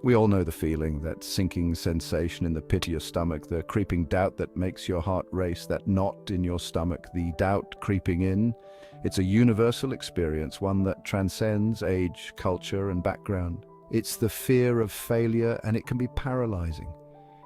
We all know the feeling, that sinking sensation in the pit of your stomach, the creeping doubt that makes your heart race, that knot in your stomach, the doubt creeping in. It's a universal experience, one that transcends age, culture, and background. It's the fear of failure, and it can be paralyzing.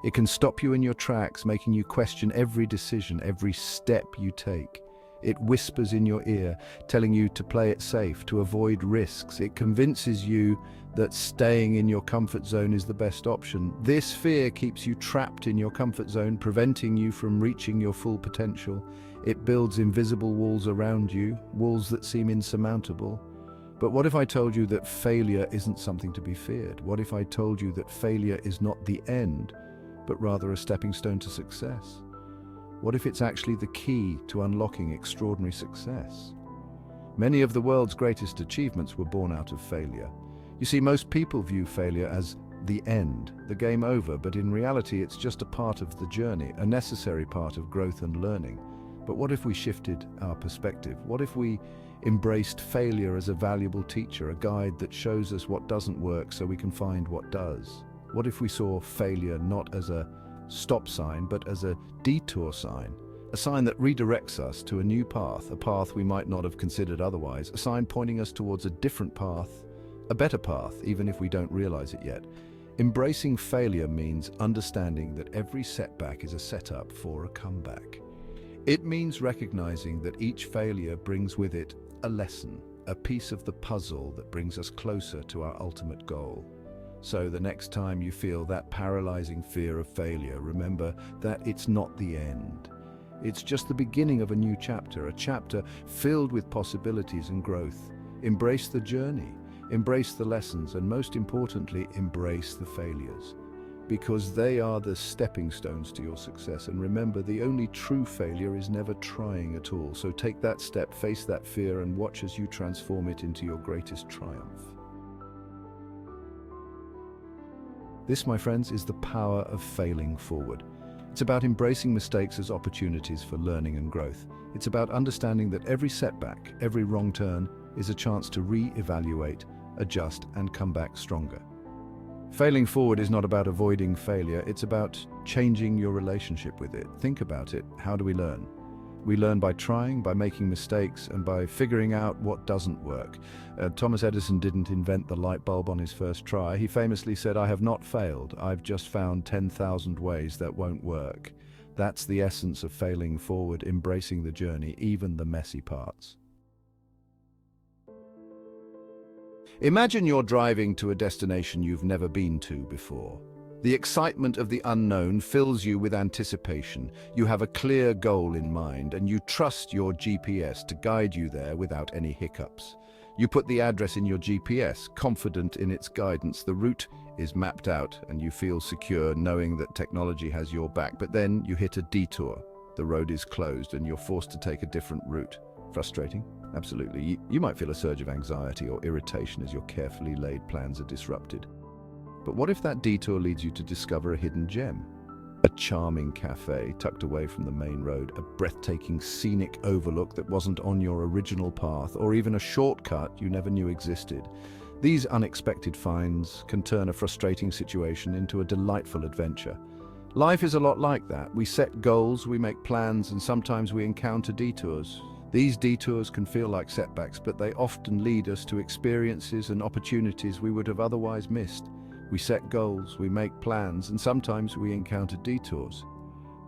It can stop you in your tracks, making you question every decision, every step you take. It whispers in your ear, telling you to play it safe, to avoid risks. It convinces you that staying in your comfort zone is the best option. This fear keeps you trapped in your comfort zone, preventing you from reaching your full potential. It builds invisible walls around you, walls that seem insurmountable. But what if I told you that failure isn't something to be feared? What if I told you that failure is not the end, but rather a stepping stone to success? What if it's actually the key to unlocking extraordinary success? Many of the world's greatest achievements were born out of failure. You see, most people view failure as the end, the game over, but in reality it's just a part of the journey, a necessary part of growth and learning. But what if we shifted our perspective? What if we embraced failure as a valuable teacher, a guide that shows us what doesn't work so we can find what does? What if we saw failure not as a stop sign, but as a detour sign, a sign that redirects us to a new path, a path we might not have considered otherwise, a sign pointing us towards a different path, a better path, even if we don't realize it yet. Embracing failure means understanding that every setback is a setup for a comeback. It means recognizing that each failure brings with it a lesson, a piece of the puzzle that brings us closer to our ultimate goal. So the next time you feel that paralyzing fear of failure, remember that it's not the end. It's just the beginning of a new chapter, a chapter filled with possibilities and growth. Embrace the journey, embrace the lessons, and most importantly, embrace the failures, because they are the stepping stones to your success. And remember, the only true failure is never trying at all. So take that step, face that fear, and watch as you transform it into your greatest triumph. This, my friends, is the power of failing forward. It's about embracing mistakes as opportunities for learning and growth. It's about understanding that every setback, every wrong turn, is a chance to re-evaluate, adjust, and come back stronger. Failing forward is not about avoiding failure, it's about changing your relationship with it. Think about it. How do we learn? We learn by trying, by making mistakes, and by figuring out what doesn't work. Thomas Edison didn't invent the light bulb on his first try. He famously said, "I have not failed. I've just found 10,000 ways that won't work." That's the essence of failing forward, embracing the journey, even the messy parts. Imagine you're driving to a destination you've never been to before. The excitement of the unknown fills you with anticipation. You have a clear goal in mind, and you trust your GPS to guide you there without any hiccups. You put the address in your GPS, confident in its guidance. The route is mapped out, and you feel secure knowing that technology has your back. But then you hit a detour. The road is closed, and you're forced to take a different route. Frustrating? Absolutely. You might feel a surge of anxiety or irritation as your carefully laid plans are disrupted. But what if that detour leads you to discover a hidden gem? A charming cafe tucked away from the main road, a breathtaking scenic overlook that wasn't on your original path, or even a shortcut you never knew existed. These unexpected finds can turn a frustrating situation into a delightful adventure. Life is a lot like that. We set goals, we make plans, and sometimes we encounter detours. These detours can feel like setbacks, but they often lead us to experiences and opportunities we would have otherwise missed. We set goals, we make plans, and sometimes we encounter detours.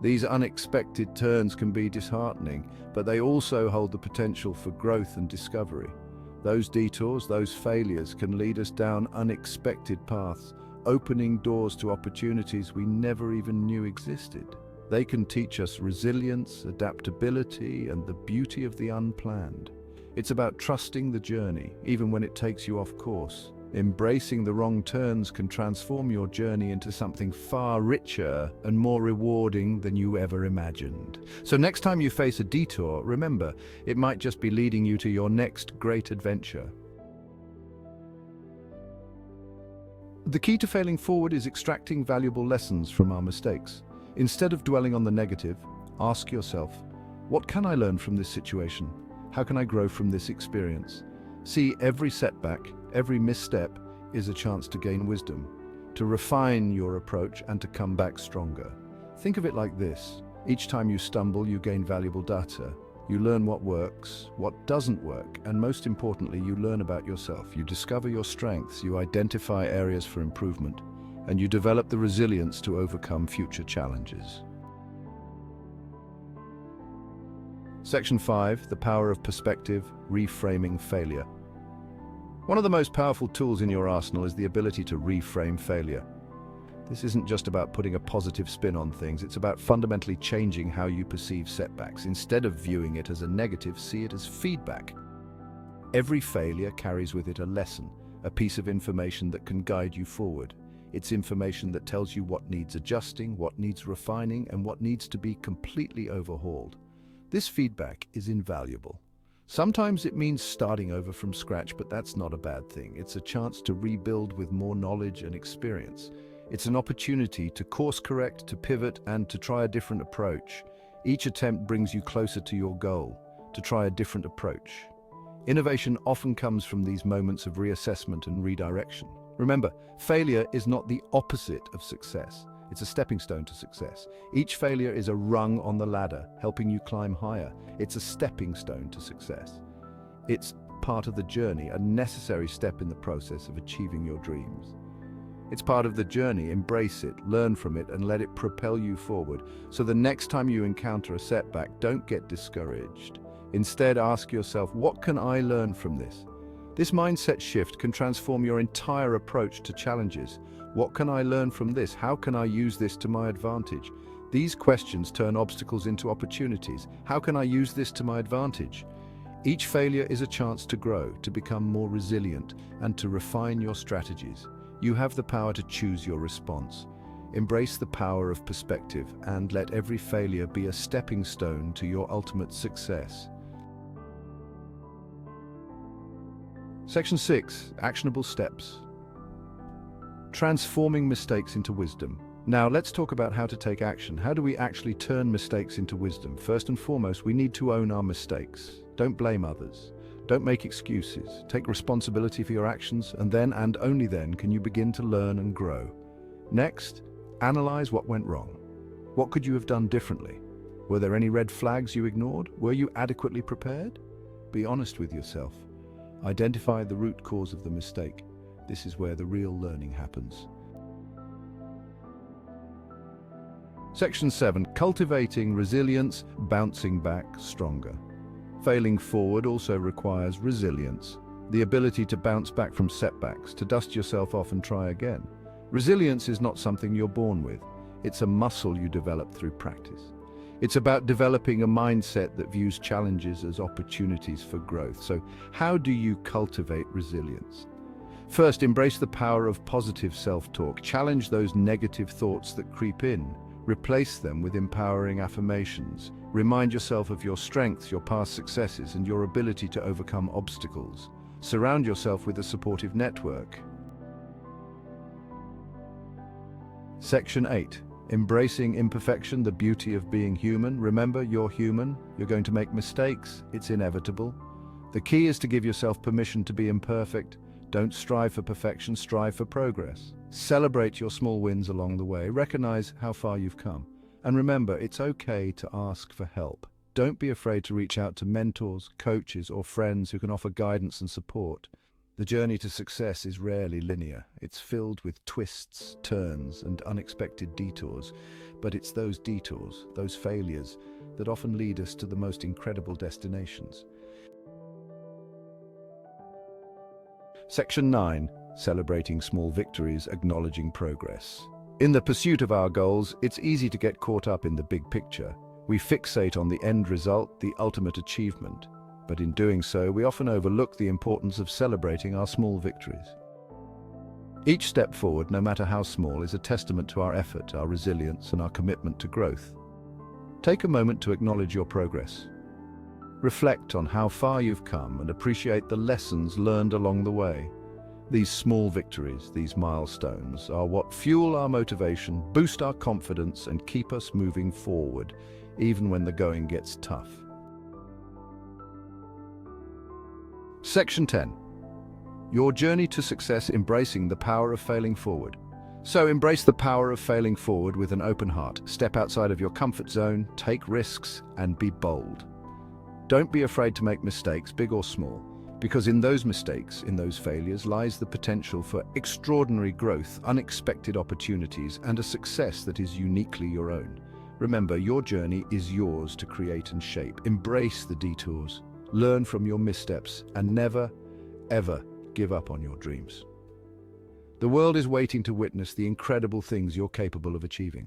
These unexpected turns can be disheartening, but they also hold the potential for growth and discovery. Those detours, those failures, can lead us down unexpected paths, opening doors to opportunities we never even knew existed. They can teach us resilience, adaptability, and the beauty of the unplanned. It's about trusting the journey, even when it takes you off course. Embracing the wrong turns can transform your journey into something far richer and more rewarding than you ever imagined. So next time you face a detour, remember, it might just be leading you to your next great adventure. The key to failing forward is extracting valuable lessons from our mistakes. Instead of dwelling on the negative, ask yourself, what can I learn from this situation? How can I grow from this experience? See, every setback, every misstep is a chance to gain wisdom, to refine your approach, and to come back stronger. Think of it like this. Each time you stumble, you gain valuable data. You learn what works, what doesn't work, and most importantly, you learn about yourself. You discover your strengths, you identify areas for improvement, and you develop the resilience to overcome future challenges. Section 5, the power of perspective, reframing failure. One of the most powerful tools in your arsenal is the ability to reframe failure. This isn't just about putting a positive spin on things, it's about fundamentally changing how you perceive setbacks. Instead of viewing it as a negative, see it as feedback. Every failure carries with it a lesson, a piece of information that can guide you forward. It's information that tells you what needs adjusting, what needs refining, and what needs to be completely overhauled. This feedback is invaluable. Sometimes it means starting over from scratch, but that's not a bad thing. It's a chance to rebuild with more knowledge and experience. It's an opportunity to course correct, to pivot, and to try a different approach. Each attempt brings you closer to your goal, to try a different approach. Innovation often comes from these moments of reassessment and redirection. Remember, failure is not the opposite of success. It's a stepping stone to success. Each failure is a rung on the ladder, helping you climb higher. It's a stepping stone to success. It's part of the journey, a necessary step in the process of achieving your dreams. It's part of the journey. Embrace it, learn from it, and let it propel you forward. So the next time you encounter a setback, don't get discouraged. Instead, ask yourself, what can I learn from this? This mindset shift can transform your entire approach to challenges. What can I learn from this? How can I use this to my advantage? These questions turn obstacles into opportunities. How can I use this to my advantage? Each failure is a chance to grow, to become more resilient, and to refine your strategies. You have the power to choose your response. Embrace the power of perspective and let every failure be a stepping stone to your ultimate success. Section 6, actionable steps. Transforming mistakes into wisdom. Now let's talk about how to take action. How do we actually turn mistakes into wisdom? First and foremost, we need to own our mistakes. Don't blame others. Don't make excuses. Take responsibility for your actions, and then and only then can you begin to learn and grow. Next, analyze what went wrong. What could you have done differently? Were there any red flags you ignored? Were you adequately prepared? Be honest with yourself. Identify the root cause of the mistake. This is where the real learning happens. Section 7, cultivating resilience, bouncing back stronger. Failing forward also requires resilience, the ability to bounce back from setbacks, to dust yourself off and try again. Resilience is not something you're born with. It's a muscle you develop through practice. It's about developing a mindset that views challenges as opportunities for growth. So, how do you cultivate resilience? First, embrace the power of positive self-talk. Challenge those negative thoughts that creep in. Replace them with empowering affirmations. Remind yourself of your strengths, your past successes, and your ability to overcome obstacles. Surround yourself with a supportive network. Section 8. Embracing imperfection, the beauty of being human. Remember, you're human. You're going to make mistakes. It's inevitable. The key is to give yourself permission to be imperfect. Don't strive for perfection, strive for progress. Celebrate your small wins along the way. Recognize how far you've come. And remember, it's okay to ask for help. Don't be afraid to reach out to mentors, coaches, or friends who can offer guidance and support. The journey to success is rarely linear. It's filled with twists, turns, and unexpected detours. But it's those detours, those failures, that often lead us to the most incredible destinations. Section 9. Celebrating small victories, acknowledging progress. In the pursuit of our goals, it's easy to get caught up in the big picture. We fixate on the end result, the ultimate achievement. But in doing so, we often overlook the importance of celebrating our small victories. Each step forward, no matter how small, is a testament to our effort, our resilience, and our commitment to growth. Take a moment to acknowledge your progress. Reflect on how far you've come and appreciate the lessons learned along the way. These small victories, these milestones, are what fuel our motivation, boost our confidence, and keep us moving forward, even when the going gets tough. Section 10. Your journey to success, embracing the power of failing forward. So embrace the power of failing forward with an open heart. Step outside of your comfort zone, take risks, and be bold. Don't be afraid to make mistakes, big or small, because in those mistakes, in those failures, lies the potential for extraordinary growth, unexpected opportunities, and a success that is uniquely your own. Remember, your journey is yours to create and shape. Embrace the detours, learn from your missteps, and never, ever give up on your dreams. The world is waiting to witness the incredible things you're capable of achieving.